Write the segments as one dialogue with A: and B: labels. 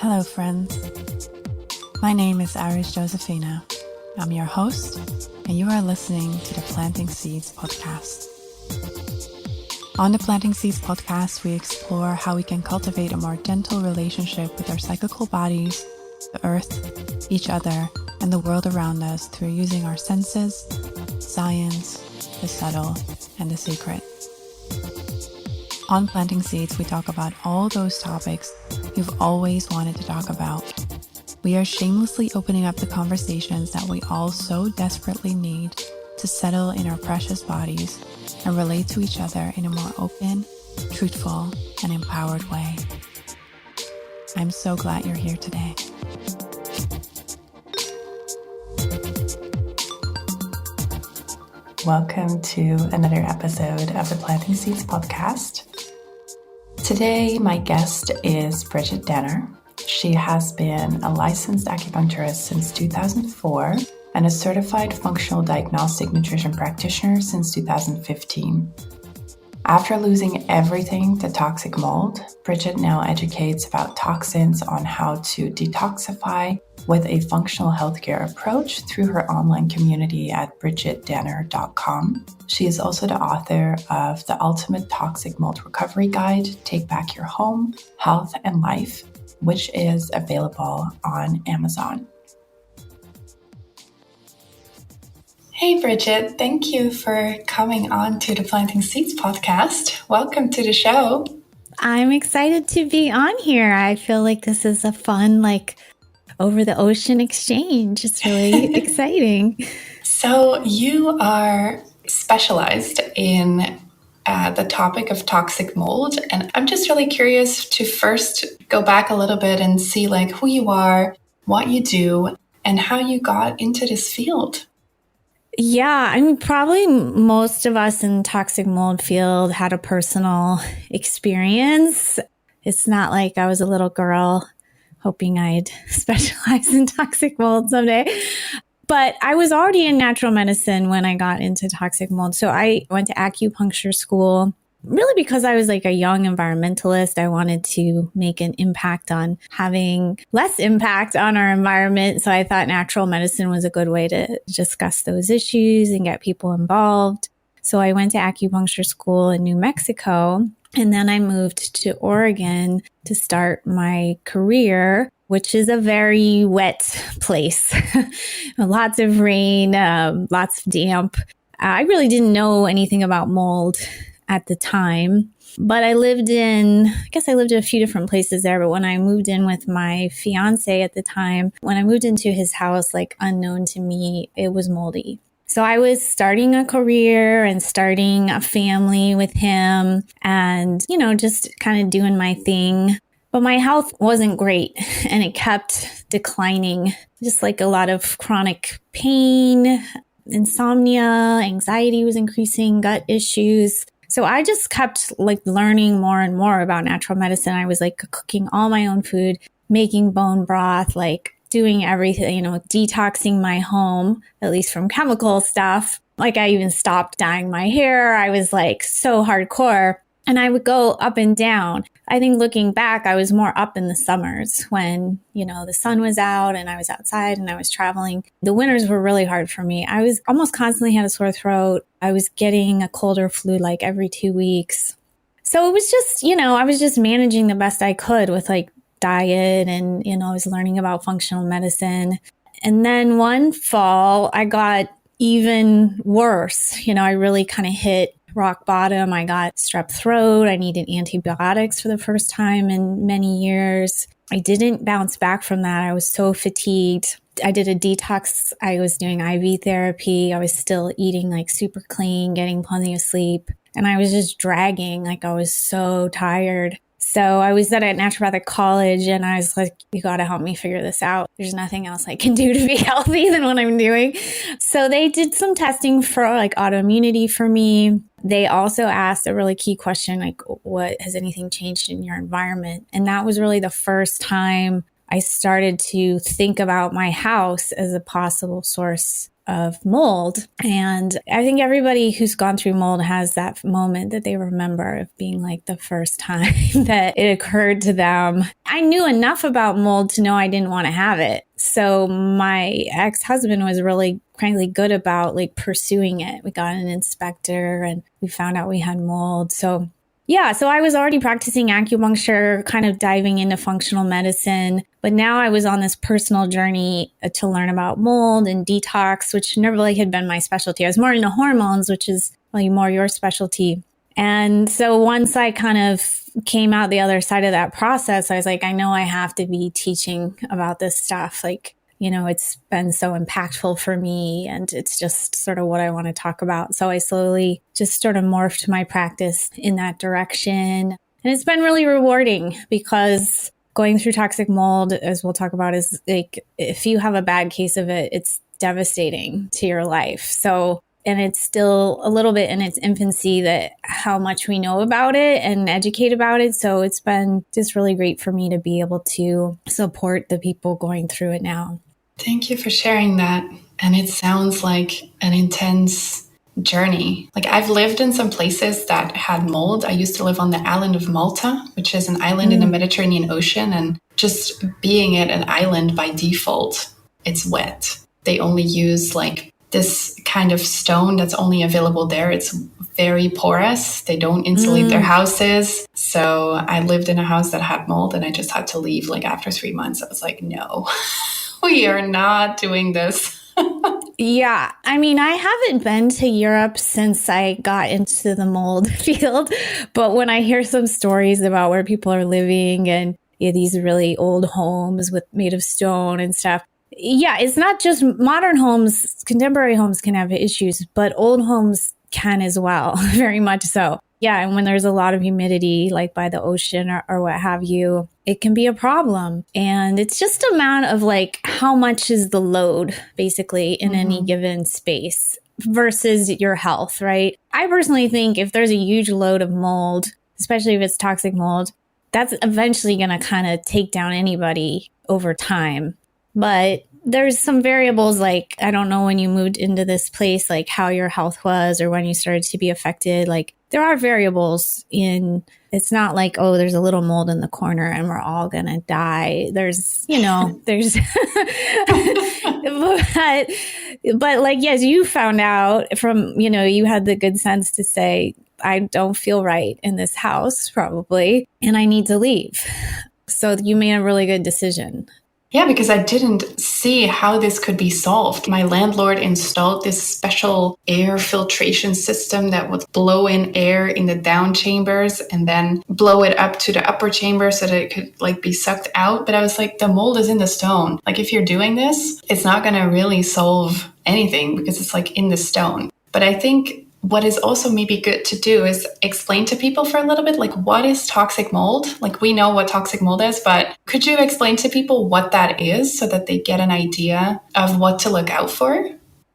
A: Hello, friends. My name is Iris Josephina. I'm your host, and you are listening to the Planting Seeds podcast. On the Planting Seeds podcast, we explore how we can cultivate a more gentle relationship with our cyclical bodies, the earth, each other, and the world around us through using our senses, science, the subtle, and the sacred. On Planting Seeds, we talk about all those topics you've always wanted to talk about. We are shamelessly opening up the conversations that we all so desperately need to settle in our precious bodies and relate to each other in a more open, truthful, and empowered way. I'm so glad you're here today. Welcome to another episode of the Planting Seeds podcast. Today, my guest is Bridgit Danner. She has been a licensed acupuncturist since 2004 and a certified functional diagnostic nutrition practitioner since 2015. After losing everything to toxic mold, Bridgit now educates about toxins on how to detoxify with a functional healthcare approach through her online community at bridgitdanner.com. She is also the author of The Ultimate Toxic Mold Recovery Guide, Take Back Your Home, Health and Life, which is available on Amazon. Hey, Bridgit, thank you for coming on to the Planting Seeds podcast. Welcome to the show.
B: I'm excited to be on here. I feel like this is a fun, over the ocean exchange. It's really exciting.
A: So you are specialized in the topic of toxic mold. And I'm just really curious to first go back a little bit and see who you are, what you do, and how you got into this field.
B: Yeah, I mean, probably most of us in the toxic mold field had a personal experience. It's not like I was a little girl hoping I'd specialize in toxic mold someday. But I was already in natural medicine when I got into toxic mold. So I went to acupuncture school, really because I was a young environmentalist. I wanted to make an impact on having less impact on our environment. So I thought natural medicine was a good way to discuss those issues and get people involved. So I went to acupuncture school in New Mexico. And then I moved to Oregon to start my career, which is a very wet place. Lots of rain, lots of damp. I really didn't know anything about mold at the time, but I lived in a few different places there. But when I moved in with my fiance at the time, when I moved into his house, unknown to me, it was moldy. So I was starting a career and starting a family with him and, just kind of doing my thing. But my health wasn't great and it kept declining, just a lot of chronic pain, insomnia, anxiety was increasing, gut issues. So I just kept learning more and more about natural medicine. I was cooking all my own food, making bone broth, doing everything, detoxing my home, at least from chemical stuff. I even stopped dyeing my hair. I was so hardcore. And I would go up and down. I think looking back, I was more up in the summers when, the sun was out and I was outside and I was traveling. The winters were really hard for me. I was almost constantly had a sore throat. I was getting a cold or flu every 2 weeks. So it was just, I was just managing the best I could with diet and, I was learning about functional medicine. And then one fall, I got even worse. I really kind of hit rock bottom. I got strep throat. I needed antibiotics for the first time in many years. I didn't bounce back from that. I was so fatigued. I did a detox. I was doing IV therapy. I was still eating super clean, getting plenty of sleep. And I was just dragging. I was so tired. So I was at a naturopathic college and I was you got to help me figure this out. There's nothing else I can do to be healthy than what I'm doing. So they did some testing for autoimmunity for me. They also asked a really key question, what has anything changed in your environment? And that was really the first time I started to think about my house as a possible source of mold. And I think everybody who's gone through mold has that moment that they remember of being like the first time that it occurred to them. I knew enough about mold to know I didn't want to have it. So my ex-husband was really frankly good about like pursuing it. We got an inspector and we found out we had mold. So I was already practicing acupuncture, kind of diving into functional medicine. But now I was on this personal journey to learn about mold and detox, which never really had been my specialty. I was more into hormones, which is really more your specialty. And so once I kind of came out the other side of that process, I was like, I know I have to be teaching about this stuff. Like, it's been so impactful for me and it's just sort of what I want to talk about. So I slowly just sort of morphed my practice in that direction. And it's been really rewarding because going through toxic mold, as we'll talk about, is like, if you have a bad case of it, it's devastating to your life. So, and it's still a little bit in its infancy that how much we know about it and educate about it. So it's been just really great for me to be able to support the people going through it now.
A: Thank you for sharing that. And it sounds like an intense journey. Like I've lived in some places that had mold. I used to live on the island of Malta, which is an island in the Mediterranean Ocean. And just being at an island by default, it's wet. They only use like this kind of stone that's only available there. It's very porous. They don't insulate their houses. So I lived in a house that had mold and I just had to leave like after 3 months. I was like, no, we are not doing this.
B: Yeah. I mean, I haven't been to Europe since I got into the mold field. But when I hear some stories about where people are living and these really old homes made of stone and stuff, yeah, it's not just modern homes. Contemporary homes can have issues, but old homes can as well, very much so. Yeah, and when there's a lot of humidity, like by the ocean or what have you, it can be a problem. And it's just a matter of like, how much is the load basically in any given space versus your health, right? I personally think if there's a huge load of mold, especially if it's toxic mold, that's eventually going to kind of take down anybody over time. But there's some variables like, I don't know when you moved into this place, like how your health was or when you started to be affected. Like there are variables it's not like, oh, there's a little mold in the corner and we're all going to die. There's, there's, but like, yes, you found out from, you had the good sense to say, I don't feel right in this house probably, and I need to leave. So you made a really good decision.
A: Yeah, because I didn't see how this could be solved. My landlord installed this special air filtration system that would blow in air in the down chambers and then blow it up to the upper chamber so that it could like be sucked out. But I was like, the mold is in the stone. Like if you're doing this, it's not going to really solve anything because it's like in the stone. But I think what is also maybe good to do is explain to people for a little bit, like what is toxic mold? Like we know what toxic mold is, but could you explain to people what that is so that they get an idea of what to look out for?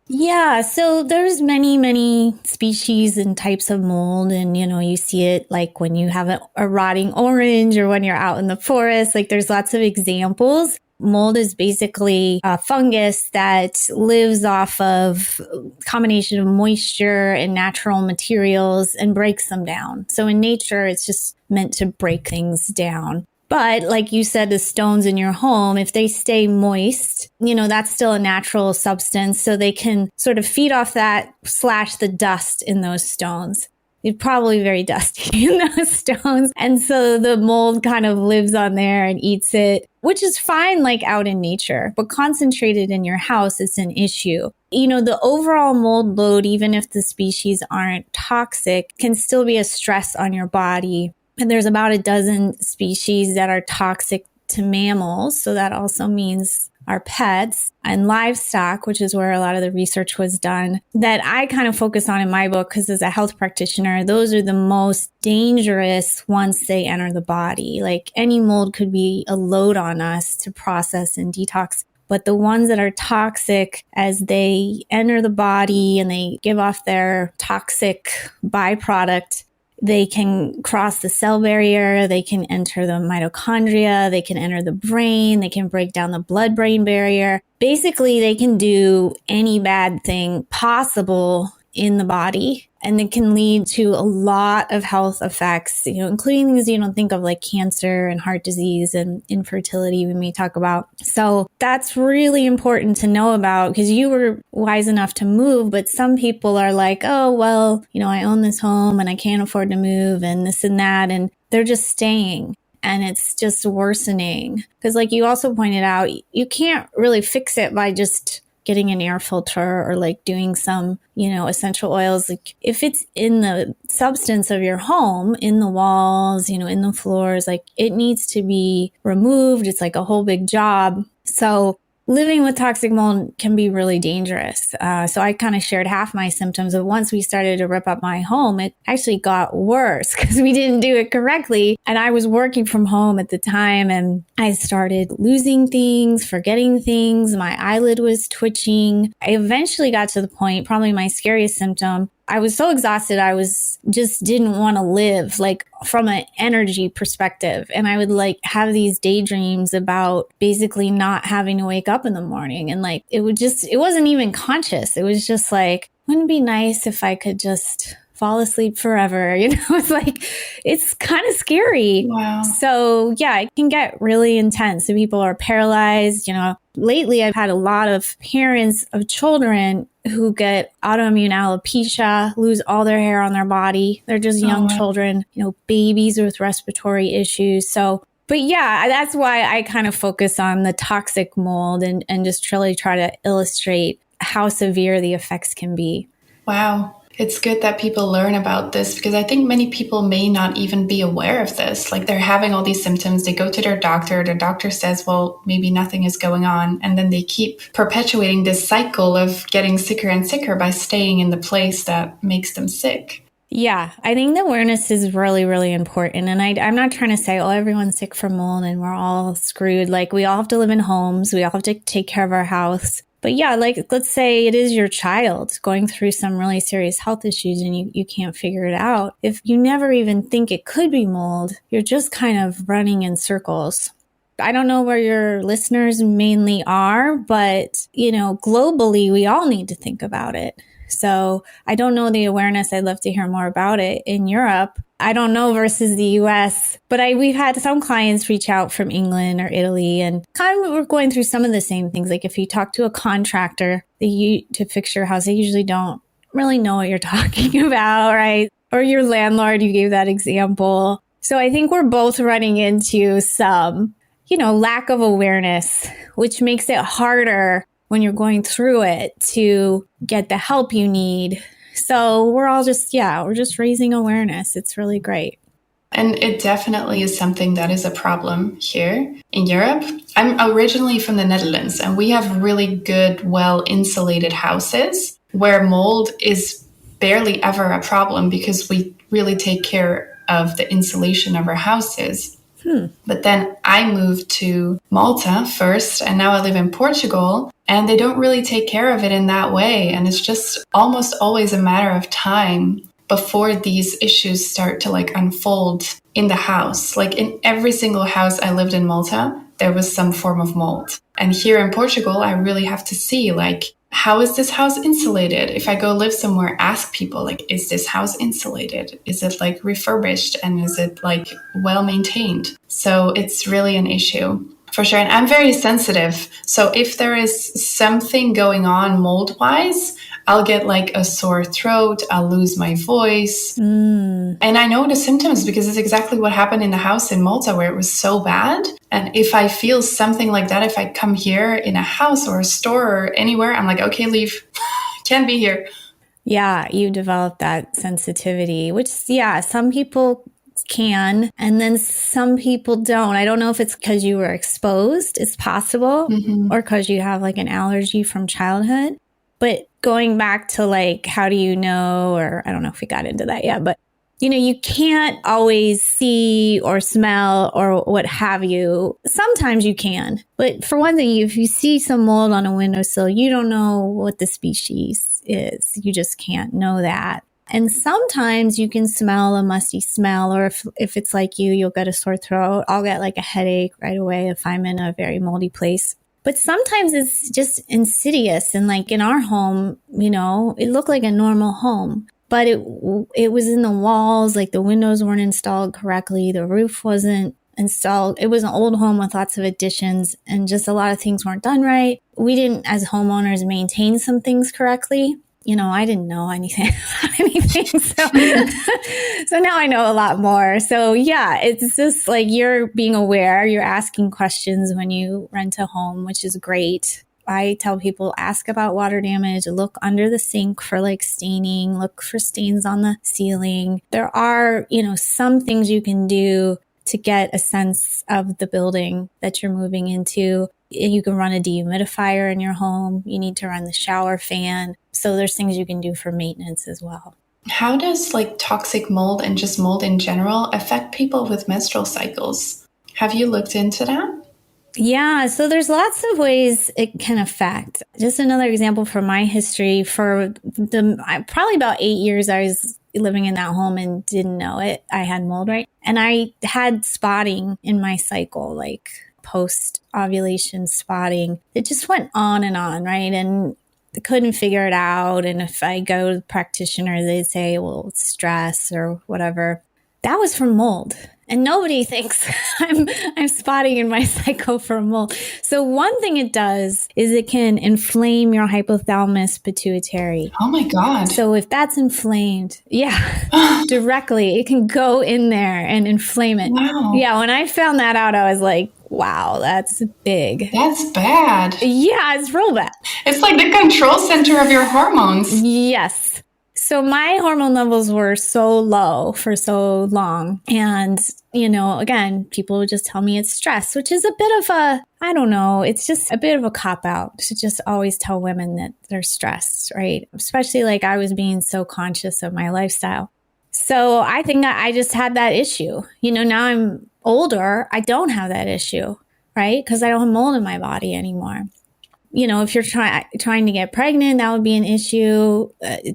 B: Yeah, so there's many species and types of mold. And, you see it like when you have a rotting orange or when you're out in the forest, like there's lots of examples. Mold is basically a fungus that lives off of a combination of moisture and natural materials and breaks them down. So in nature, it's just meant to break things down. But like you said, the stones in your home, if they stay moist, that's still a natural substance. So they can sort of feed off that / the dust in those stones. It's probably very dusty in those stones. And so the mold kind of lives on there and eats it, which is fine, like out in nature, but concentrated in your house, it's an issue. The overall mold load, even if the species aren't toxic, can still be a stress on your body. And there's about a dozen species that are toxic to mammals. So that also means our pets and livestock, which is where a lot of the research was done, that I kind of focus on in my book because as a health practitioner, those are the most dangerous once they enter the body. Like any mold could be a load on us to process and detox. But the ones that are toxic as they enter the body and they give off their toxic byproduct, They can cross the cell barrier. They can enter the mitochondria. They can enter the brain. They can break down the blood-brain barrier. Basically, they can do any bad thing possible in the body. And it can lead to a lot of health effects, including things you don't think of like cancer and heart disease and infertility we may talk about. So that's really important to know about because you were wise enough to move, but some people are like, oh, well, I own this home and I can't afford to move and this and that. And they're just staying. And it's just worsening. Because like you also pointed out, you can't really fix it by just getting an air filter or like doing some, essential oils. Like if it's in the substance of your home, in the walls, in the floors, like it needs to be removed. It's like a whole big job. So living with toxic mold can be really dangerous. So I kind of shared half my symptoms of once we started to rip up my home, it actually got worse because we didn't do it correctly. And I was working from home at the time and I started losing things, forgetting things. My eyelid was twitching. I eventually got to the point, probably my scariest symptom, I was so exhausted. I just didn't want to live like from an energy perspective. And I would like have these daydreams about basically not having to wake up in the morning. And like, it wasn't even conscious. It was just like, wouldn't it be nice if I could just fall asleep forever? It's like, it's kind of scary.
A: Wow.
B: So yeah, it can get really intense. So people are paralyzed. Lately I've had a lot of parents of children who get autoimmune alopecia, lose all their hair on their body. They're just young children, babies with respiratory issues. So, but yeah, that's why I kind of focus on the toxic mold and just really try to illustrate how severe the effects can be.
A: Wow. It's good that people learn about this because I think many people may not even be aware of this. Like they're having all these symptoms. They go to their doctor says, well, maybe nothing is going on. And then they keep perpetuating this cycle of getting sicker and sicker by staying in the place that makes them sick.
B: Yeah, I think the awareness is really, really important. And I'm not trying to say, oh, everyone's sick from mold and we're all screwed. Like we all have to live in homes. We all have to take care of our house. But yeah, like let's say it is your child going through some really serious health issues and you can't figure it out. If you never even think it could be mold, you're just kind of running in circles. I don't know where your listeners mainly are, but globally, we all need to think about it. So I don't know the awareness. I'd love to hear more about it in Europe. I don't know versus the US, but we've had some clients reach out from England or Italy and kind of we're going through some of the same things. Like if you talk to a contractor to fix your house, they usually don't really know what you're talking about, right? Or your landlord, you gave that example. So I think we're both running into some, lack of awareness, which makes it harder when you're going through it to get the help you need. So we're just raising awareness. It's really great.
A: And it definitely is something that is a problem here in Europe. I'm originally from the Netherlands, and we have really good, well-insulated houses where mold is barely ever a problem because we really take care of the insulation of our houses. But then I moved to Malta first, and now I live in Portugal, and they don't really take care of it in that way. And it's just almost always a matter of time before these issues start to unfold in the house. Like in every single house I lived in Malta, there was some form of mold. And here in Portugal, I really have to see how is this house insulated? If I go live somewhere, ask people is this house insulated? Is it refurbished? And is it well maintained? So it's really an issue for sure. And I'm very sensitive. So if there is something going on mold wise, I'll get a sore throat. I'll lose my voice. And I know the symptoms because it's exactly what happened in the house in Malta where it was so bad. And if I feel something like that, if I come here in a house or a store or anywhere, I'm like, okay, leave. Can't be here.
B: Yeah, you develop that sensitivity, which, some people can, and then some people don't. I don't know if it's because you were exposed, it's possible, or because you have an allergy from childhood. But going back to how do you know, or I don't know if we got into that yet, but you can't always see or smell or what have you. Sometimes you can. But for one thing, if you see some mold on a windowsill, you don't know what the species is. You just can't know that. And sometimes you can smell a musty smell, or if it's like you'll get a sore throat. I'll get like a headache right away if I'm in a very moldy place. But sometimes it's just insidious. And like in our home, it looked like a normal home, but it was in the walls, like the windows weren't installed correctly. The roof wasn't installed. It was an old home with lots of additions and just a lot of things weren't done right. We didn't, as homeowners, maintain some things correctly. I didn't know anything about anything. So now I know a lot more. So yeah, it's just like you're being aware, you're asking questions when you rent a home, which is great. I tell people, ask about water damage, look under the sink for like staining, look for stains on the ceiling. There are, some things you can do to get a sense of the building that you're moving into. You can run a dehumidifier in your home. You need to run the shower fan. So there's things you can do for maintenance as well.
C: How does like toxic mold and just mold in general affect people with menstrual cycles? Have you looked into that?
B: Yeah, so there's lots of ways it can affect. Just another example from my history, for probably about 8 years I was living in that home and didn't know it. I had mold, right? And I had spotting in my cycle, like post-ovulation spotting. It just went on, right? And I couldn't figure it out. And if I go to the practitioner, they'd say, well, it's stress or whatever. That was from mold. And nobody thinks I'm spotting in my cycle for mold. So one thing it does is it can inflame your hypothalamus pituitary.
C: Oh my God.
B: So if that's inflamed, directly, it can go in there and inflame it.
C: Wow.
B: Yeah, when I found that out, I was like, wow, that's big.
C: That's bad.
B: Yeah, it's real bad.
C: It's like the control center of your hormones.
B: Yes. So my hormone levels were so low for so long. And, again, people would just tell me it's stress, which is a bit of it's just a bit of a cop-out to just always tell women that they're stressed, right? Especially like I was being so conscious of my lifestyle. So I think that I just had that issue. Now I'm older, I don't have that issue, right? Because I don't have mold in my body anymore. If you're trying to get pregnant, that would be an issue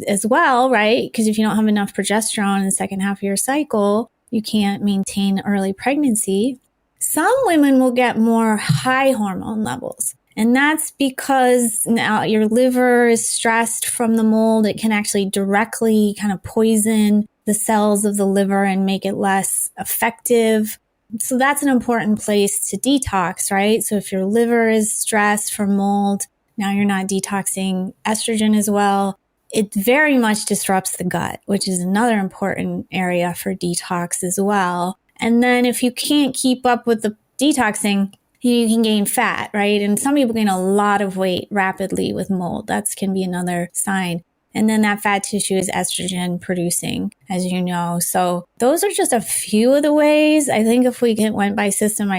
B: as well, right? Because if you don't have enough progesterone in the second half of your cycle, you can't maintain early pregnancy. Some women will get more high hormone levels. And that's because now your liver is stressed from the mold. It can actually directly kind of poison the cells of the liver and make it less effective. So that's an important place to detox, right? So if your liver is stressed from mold, now you're not detoxing estrogen as well. It very much disrupts the gut, which is another important area for detox as well. And then if you can't keep up with the detoxing, you can gain fat, right? And some people gain a lot of weight rapidly with mold. That can be another sign. And then that fat tissue is estrogen producing, as you know. So those are just a few of the ways. I think if we went by system,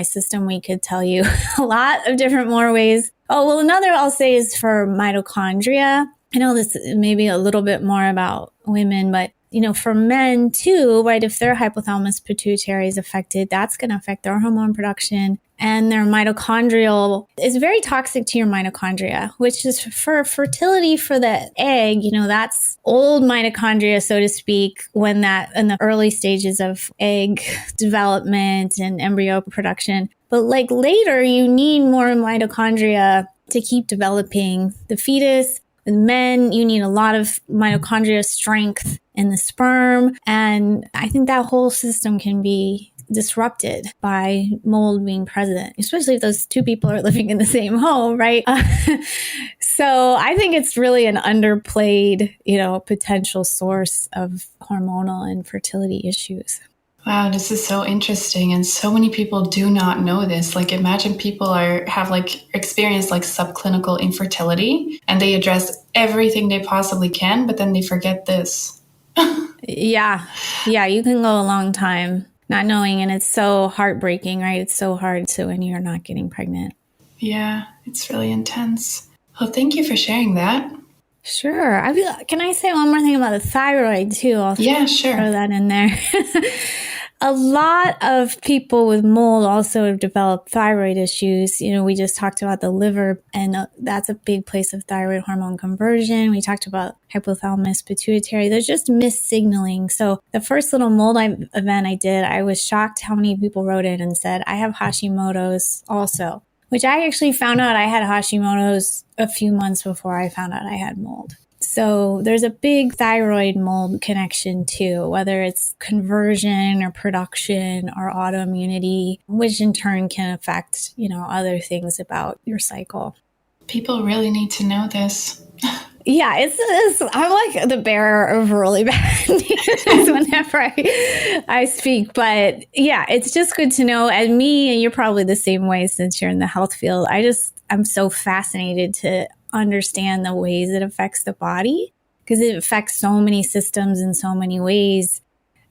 B: we could tell you a lot of different more ways. Oh, well, another I'll say is for mitochondria. I know this may be a little bit more about women, but for men too, right? If their hypothalamus pituitary is affected, that's going to affect their hormone production. And their mitochondrial is very toxic to your mitochondria, which is for fertility for the egg. That's old mitochondria, so to speak, when that in the early stages of egg development and embryo production. But like later, you need more mitochondria to keep developing the fetus. With men, you need a lot of mitochondria strength in the sperm. And I think that whole system can be disrupted by mold being present, especially if those two people are living in the same home, right? So I think it's really an underplayed, potential source of hormonal and fertility issues.
C: Wow, this is so interesting. And so many people do not know this. Like imagine people have experienced subclinical infertility and they address everything they possibly can, but then they forget this.
B: Yeah, you can go a long time not knowing. And it's so heartbreaking, right? It's so hard when you're not getting pregnant.
C: Yeah, it's really intense. Well, thank you for sharing that.
B: Sure. Can I say one more thing about the thyroid too?
C: Yeah, sure.
B: Throw that in there. a lot of people with mold also have developed thyroid issues. We just talked about the liver, and that's a big place of thyroid hormone conversion. We talked about hypothalamus pituitary. There's just missignaling. So the first little mold event I did, I was shocked how many people wrote in and said, I have Hashimoto's also, which I actually found out I had Hashimoto's a few months before I found out I had mold. So there's a big thyroid mold connection too, whether it's conversion or production or autoimmunity, which in turn can affect, other things about your cycle.
C: People really need to know this.
B: Yeah, I'm like the bearer of really bad news whenever I speak. But yeah, it's just good to know. And you're probably the same way since you're in the health field. I'm so fascinated to understand the ways it affects the body, because it affects so many systems in so many ways.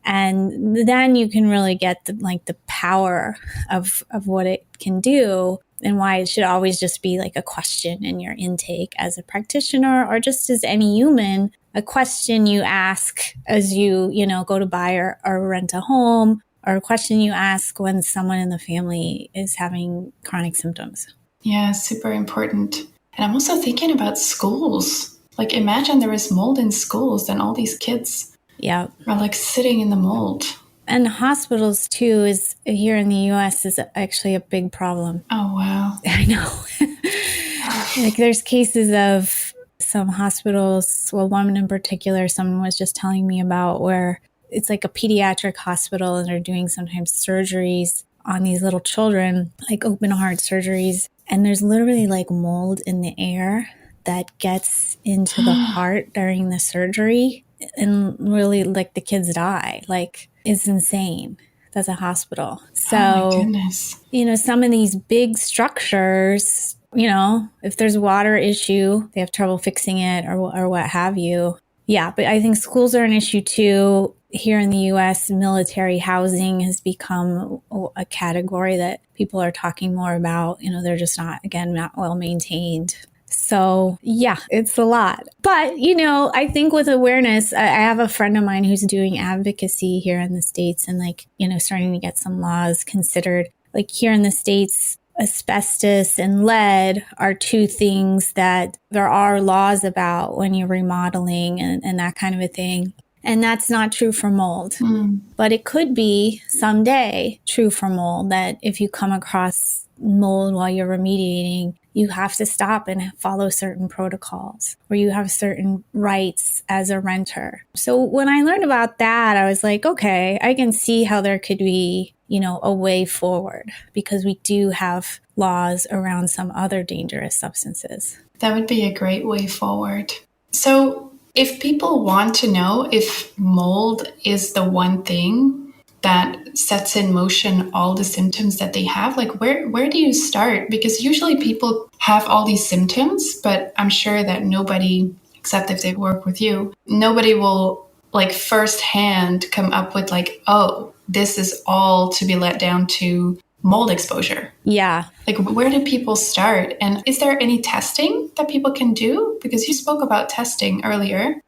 B: And then you can really get the power of what it can do, and why it should always just be like a question in your intake as a practitioner, or just as any human, a question you ask as you go to buy or rent a home, or a question you ask when someone in the family is having chronic symptoms.
C: Yeah, super important. And I'm also thinking about schools. Like, imagine there is mold in schools and all these kids are like sitting in the mold.
B: And hospitals too is here in the US is actually a big problem.
C: Oh, wow.
B: I know. Like there's cases of some hospitals, well, one in particular, someone was just telling me about, where it's like a pediatric hospital and they're doing sometimes surgeries on these little children, like open heart surgeries. And there's literally like mold in the air that gets into the heart during the surgery. And really, like, the kids die. Like, it's insane. That's a hospital. So,
C: oh my goodness.
B: Some of these big structures, if there's a water issue, they have trouble fixing it or what have you. Yeah, but I think schools are an issue too. Here in the U.S., military housing has become a category that people are talking more about. They're just not well maintained. So yeah, it's a lot. But, I think with awareness, I have a friend of mine who's doing advocacy here in the States and starting to get some laws considered. Like here in the States, asbestos and lead are two things that there are laws about when you're remodeling and that kind of a thing. And that's not true for mold. But it could be someday true for mold, that if you come across mold while you're remediating, you have to stop and follow certain protocols, or you have certain rights as a renter. So when I learned about that, I was like, okay, I can see how there could be, a way forward, because we do have laws around some other dangerous substances.
C: That would be a great way forward. So if people want to know if mold is the one thing that sets in motion all the symptoms that they have, like where do you start? Because usually people have all these symptoms, but I'm sure that nobody, except if they work with you, nobody will like firsthand come up with like, oh, this is all to be let down to mold exposure.
B: Yeah.
C: Like, where do people start? And is there any testing that people can do? Because you spoke about testing earlier.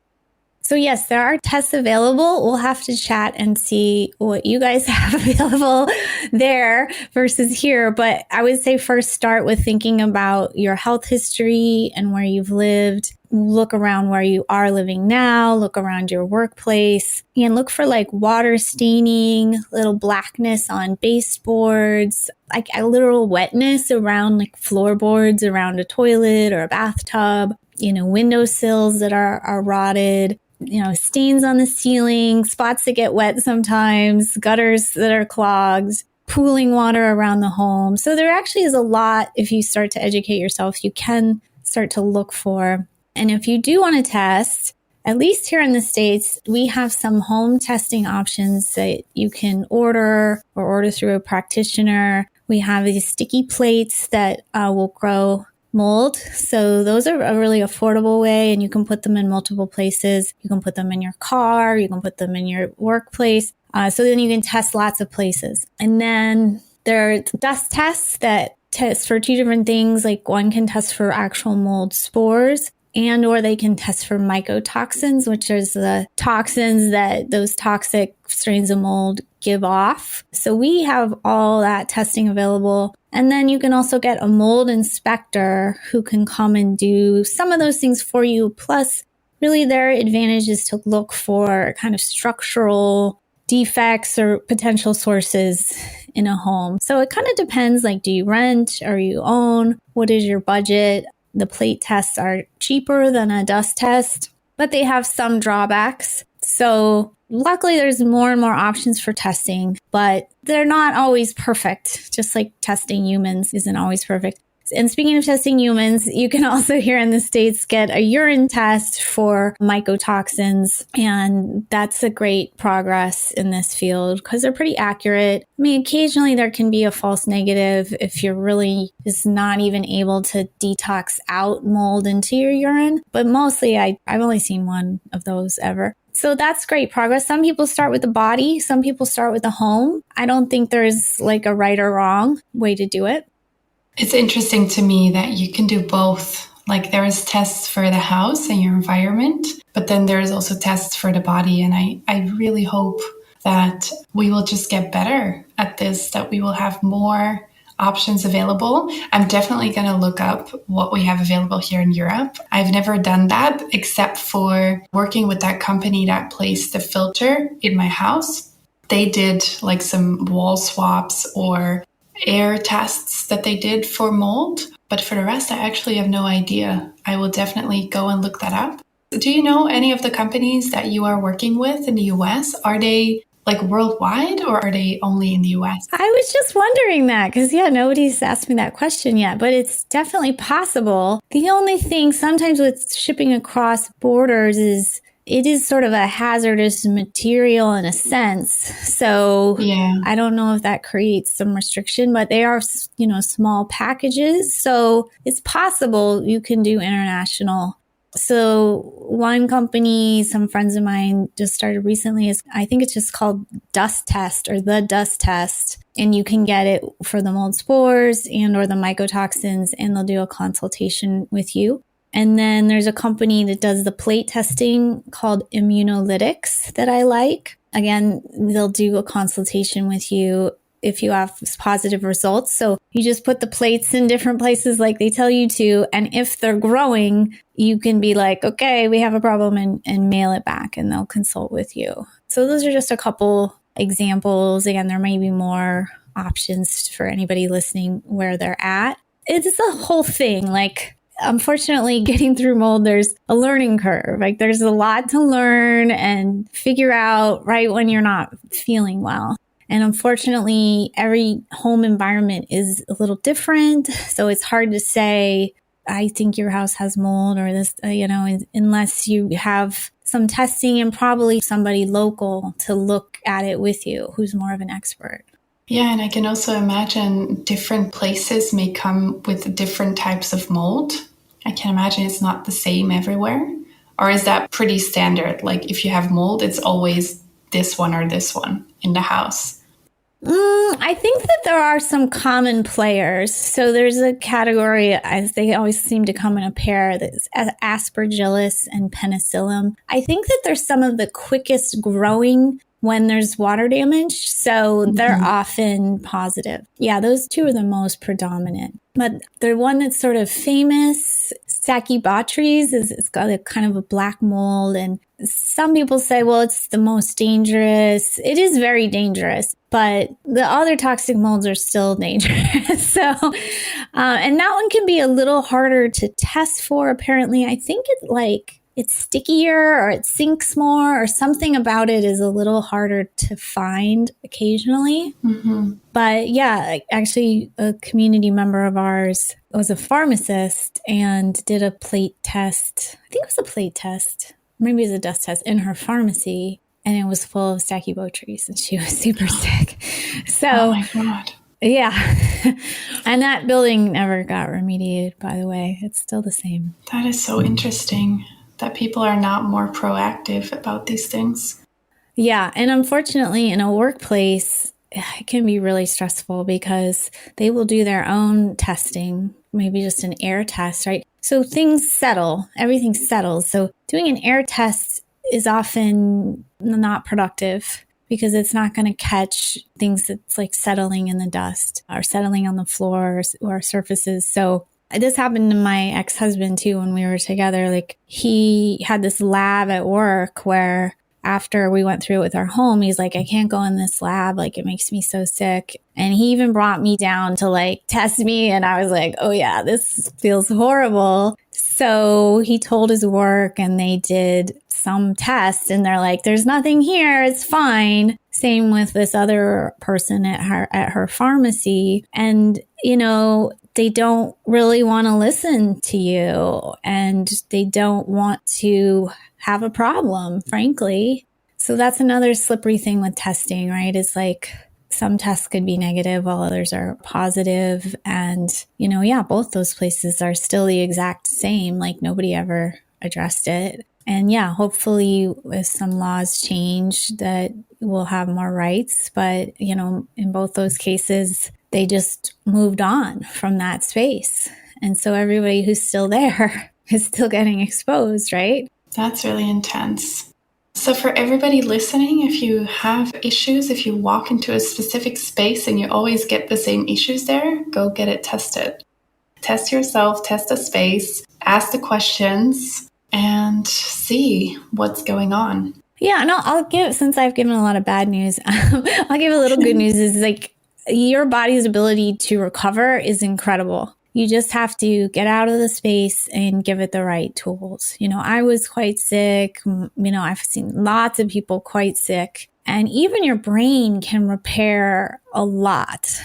B: So yes, there are tests available. We'll have to chat and see what you guys have available there versus here. But I would say first start with thinking about your health history and where you've lived. Look around where you are living now, look around your workplace, and look for like water staining, little blackness on baseboards, like a literal wetness around like floorboards around a toilet or a bathtub, windowsills that are rotted. Stains on the ceiling, spots that get wet sometimes, gutters that are clogged, pooling water around the home. So there actually is a lot, if you start to educate yourself, you can start to look for. And if you do want to test, at least here in the States, we have some home testing options that you can order or order through a practitioner. We have these sticky plates that will grow mold. So those are a really affordable way, and you can put them in multiple places. You can put them in your car. You can put them in your workplace. So then you can test lots of places. And then there are dust tests that test for two different things. Like one can test for actual mold spores, and or they can test for mycotoxins, which is the toxins that those toxic strains of mold give off. So we have all that testing available. And then you can also get a mold inspector who can come and do some of those things for you. Plus, really their advantage is to look for kind of structural defects or potential sources in a home. So it kind of depends, like, do you rent or you own? What is your budget? The plate tests are cheaper than a dust test, but they have some drawbacks. So luckily there's more and more options for testing, but they're not always perfect, just like testing humans isn't always perfect. And speaking of testing humans, you can also here in the States get a urine test for mycotoxins. And that's a great progress in this field because they're pretty accurate. I mean, occasionally there can be a false negative if you're really just not even able to detox out mold into your urine. But mostly I've only seen one of those ever. So that's great progress. Some people start with the body. Some people start with the home. I don't think there's like a right or wrong way to do it.
C: It's interesting to me that you can do both. Like there is tests for the house and your environment, but then there is also tests for the body. And I really hope that we will just get better at this, that we will have more options available. I'm definitely going to look up what we have available here in Europe. I've never done that except for working with that company that placed the filter in my house. They did like some wall swaps or air tests that they did for mold. But for the rest, I actually have no idea. I will definitely go and look that up. Do you know any of the companies that you are working with in the US? Are they like worldwide or are they only in the US?
B: I was just wondering that because, nobody's asked me that question yet, but it's definitely possible. The only thing sometimes with shipping across borders is it is sort of a hazardous material in a sense. So I don't know if that creates some restriction, but they are, small packages. So it's possible you can do international. So one company, some friends of mine just started recently I think it's just called Dust Test or the Dust Test. And you can get it for the mold spores and or the mycotoxins, and they'll do a consultation with you. And then there's a company that does the plate testing called Immunolytics that I like. Again, they'll do a consultation with you if you have positive results. So you just put the plates in different places like they tell you to. And if they're growing, you can be like, okay, we have a problem and mail it back and they'll consult with you. So those are just a couple examples. Again, there may be more options for anybody listening where they're at. It's a whole thing. Like, unfortunately, getting through mold, there's a learning curve. Like there's a lot to learn and figure out right when you're not feeling well. And unfortunately, every home environment is a little different. So it's hard to say, I think your house has mold or this, unless you have some testing and probably somebody local to look at it with you who's more of an expert.
C: Yeah, and I can also imagine different places may come with different types of mold. I can imagine it's not the same everywhere. Or is that pretty standard? Like if you have mold, it's always this one or this one in the house?
B: I think that there are some common players. So there's a category, as they always seem to come in a pair, that's Aspergillus and Penicillium. I think that they're some of the quickest growing when there's water damage. So they're often positive. Yeah, those two are the most predominant. But the one that's sort of famous, Stachybotrys, it's got a kind of a black mold. And some people say, well, it's the most dangerous. It is very dangerous, but the other toxic molds are still dangerous. So, and that one can be a little harder to test for. Apparently, I think it's stickier or it sinks more or something about it is a little harder to find occasionally. But yeah, actually a community member of ours was a pharmacist and did a plate test. I think it was a plate test. Maybe it was a dust test in her pharmacy, and it was full of Stachybotrys and she was super sick. So,
C: oh my God.
B: Yeah. And that building never got remediated, by the way. It's still the same.
C: That is so interesting that people are not more proactive about these things.
B: Yeah. And unfortunately, in a workplace, it can be really stressful because they will do their own testing, maybe just an air test, right? So things settle, everything settles. So doing an air test is often not productive. because it's not going to catch things that's like settling in the dust or settling on the floor or surfaces. So this happened to my ex-husband too when we were together. Like he had this lab at work where after we went through it with our home, he's like, I can't go in this lab. Like it makes me so sick. And he even brought me down to like test me. And I was like, oh yeah, this feels horrible. So he told his work and they did some tests and they're like, there's nothing here. It's fine. Same with this other person at her pharmacy. And, you know, they don't really want to listen to you and they don't want to have a problem, frankly. So that's another slippery thing with testing, right? It's like some tests could be negative while others are positive. And, you know, yeah, both those places are still the exact same. Like nobody ever addressed it. And yeah, hopefully if some laws change that we'll have more rights. But, you know, in both those cases, they just moved on from that space. And so everybody who's still there is still getting exposed, right?
C: That's really intense. So for everybody listening, if you have issues, if you walk into a specific space and you always get the same issues there, go get it tested. Test yourself, test the space, ask the questions, and see what's going on.
B: Yeah, no, since I've given a lot of bad news, I'll give a little good news. Is like your body's ability to recover is incredible. You just have to get out of the space and give it the right tools. You know, I was quite sick. You know, I've seen lots of people quite sick. And even your brain can repair a lot.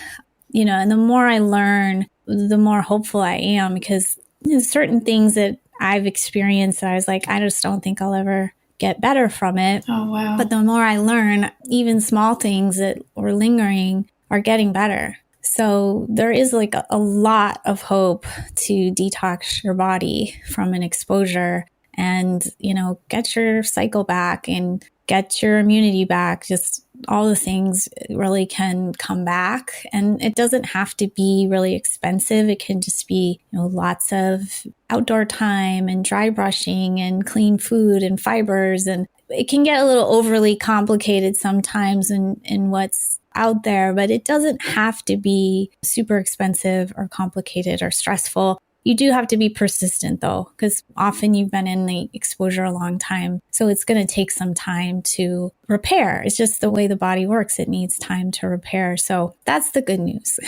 B: You know, and the more I learn, the more hopeful I am because there's certain things that I've experienced that I was like, I just don't think I'll ever get better from it.
C: Oh, wow.
B: But the more I learn, even small things that were lingering are getting better. So there is like a lot of hope to detox your body from an exposure and, you know, get your cycle back and get your immunity back. Just all the things really can come back. And it doesn't have to be really expensive. It can just be, you know, lots of outdoor time and dry brushing and clean food and fibers. And it can get a little overly complicated sometimes in what's out there, but it doesn't have to be super expensive or complicated or stressful. You do have to be persistent though, because often you've been in the exposure a long time. So it's going to take some time to repair. It's just the way the body works. It needs time to repair. So that's the good news.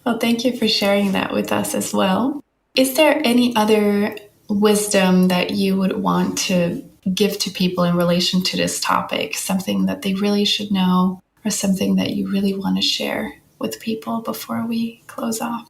C: Well, thank you for sharing that with us as well. Is there any other wisdom that you would want to give to people in relation to this topic? Something that they really should know or something that you really want to share with people before we close off?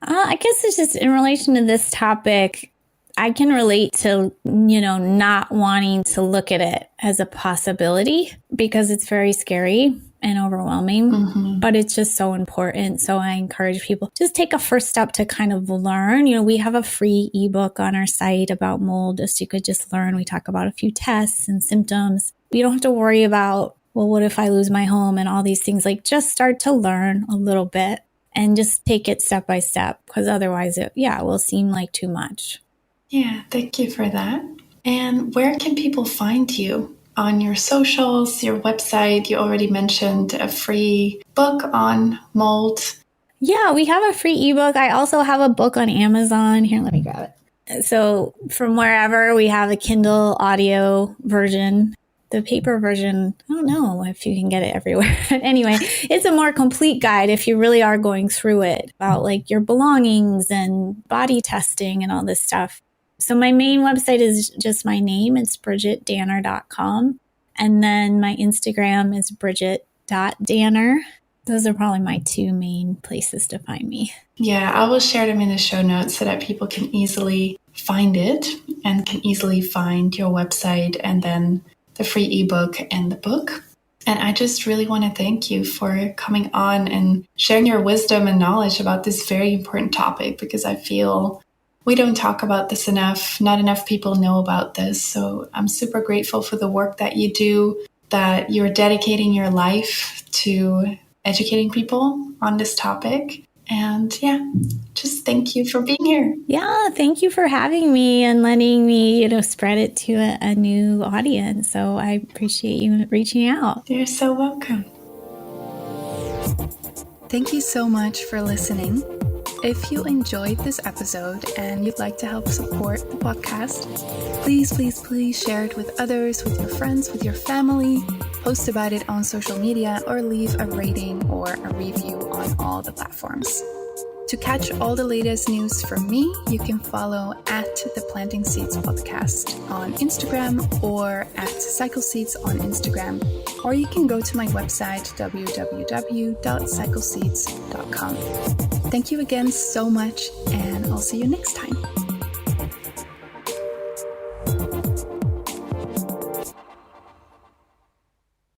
B: I guess it's just in relation to this topic, I can relate to, you know, not wanting to look at it as a possibility because it's very scary and overwhelming, but it's just so important. So I encourage people just take a first step to kind of learn. You know, we have a free ebook on our site about mold, just you could just learn. We talk about a few tests and symptoms. You don't have to worry about, well, what if I lose my home and all these things? Like just start to learn a little bit and just take it step by step because otherwise it will seem like too much.
C: Yeah, thank you for that. And where can people find you? On your socials, your website? You already mentioned a free book on mold.
B: Yeah, we have a free ebook. I also have a book on Amazon. Here, let me grab it. So from wherever, we have a Kindle audio version. The paper version, I don't know if you can get it everywhere. Anyway, it's a more complete guide if you really are going through it about like your belongings and body testing and all this stuff. So my main website is just my name. It's bridgitdanner.com. And then my Instagram is bridgit.danner. Those are probably my two main places to find me.
C: Yeah, I will share them in the show notes so that people can easily find it and can easily find your website and then the free ebook and the book. And I just really want to thank you for coming on and sharing your wisdom and knowledge about this very important topic because I feel we don't talk about this enough. Not enough people know about this. So I'm super grateful for the work that you do, that you're dedicating your life to educating people on this topic. And yeah, just thank you for being here.
B: Yeah, thank you for having me and letting me, spread it to a new audience. So I appreciate you reaching out.
C: You're so welcome.
A: Thank you so much for listening. If you enjoyed this episode and you'd like to help support the podcast, please share it with others, with your friends, with your family, post about it on social media, or leave a rating or a review on all the platforms. To catch all the latest news from me, you can follow at the Planting Seeds podcast on Instagram or at Cycle Seeds on Instagram, or you can go to my website www.cycleseeds.com. Thank you again so much, and I'll see you next time.